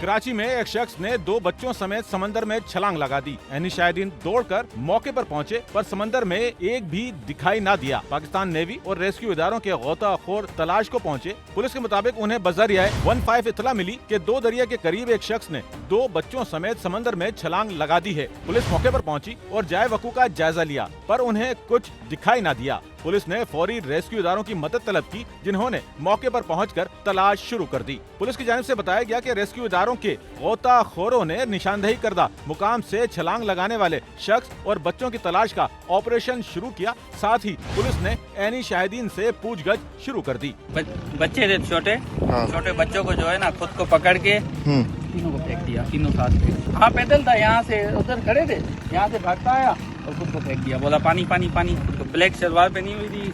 कराची में एक शख्स ने 2 बच्चों समेत समंदर में छलांग लगा दी। एनिस शाहिदीन दौड़कर मौके पर पहुंचे, पर समंदर में एक भी दिखाई न दिया। पाकिस्तान नेवी और रेस्क्यू इदारों के गोताखोर तलाश को पहुंचे। पुलिस के मुताबिक उन्हें बजरिया 15 इत्तला मिली कि 2 दरिया के करीब एक शख्स ने 2 बच्चों समेत समंदर में छलांग लगा दी है। पुलिस मौके पर पहुंची और जाए वकू का जायजा लिया, पर उन्हें कुछ दिखाई न दिया। पुलिस ने फौरी रेस्क्यू इदारों की मदद तलब की, जिन्होंने मौके पर पहुंचकर तलाश शुरू कर दी। पुलिस की जानिब से बताया गया कि रेस्क्यू इदारों के गोताखोरों ने निशानदेही करदा मुकाम से छलांग लगाने वाले शख्स और बच्चों की तलाश का ऑपरेशन शुरू किया। साथ ही पुलिस ने एनिस शाहिदीन से पूछगछ शुरू कर दी। बच्चे थे छोटे, छोटे बच्चों को जो है ना खुद को पकड़ के तीनों को फेंक दिया, तीनों साथ में। हाँ, पैदल था, यहाँ से उधर खड़े थे, यहाँ से भागता आया और खुद को फेंक दिया। बोला पानी पानी पानी। तो ब्लैक शलवार पहनी हुई थी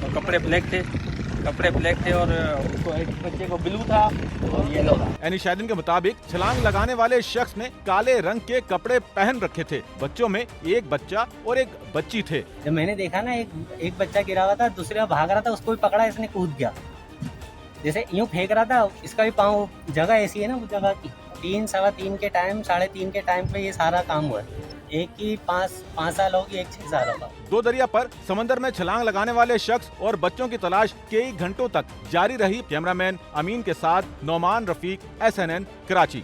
और कपड़े ब्लैक थे और उसको एक बच्चे को ब्लू था और येलो था। एनिस शाहिदीन के मुताबिक छलांग लगाने वाले शख्स ने काले रंग के कपड़े पहन रखे थे। बच्चों में एक बच्चा और एक बच्ची थे। जब मैंने देखा ना एक बच्चा गिरा हुआ था, दूसरा भाग रहा था, उसको भी पकड़ा, इसने कूद गया। जैसे यूं फेंक रहा था, इसका भी पाँव, जगह ऐसी है ना वो जगह की, 3 सवा 3 के टाइम, 3:30 के टाइम पे ये सारा काम हुआ है। एक की 5 साल होगी, एक 6 साल होगा। 2 दरिया पर समंदर में छलांग लगाने वाले शख्स और बच्चों की तलाश कई घंटों तक जारी रही। कैमरामैन अमीन के साथ Nauman Rafiq, SNN Karachi.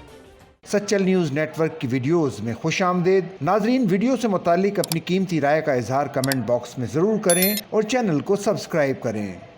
Sachal news network की वीडियोस में खुशामदीद। नाजरीन, वीडियो से मुतालिक अपनी कीमती राय का इजहार कमेंट बॉक्स में ज़रूर करें और चैनल को सब्सक्राइब करें।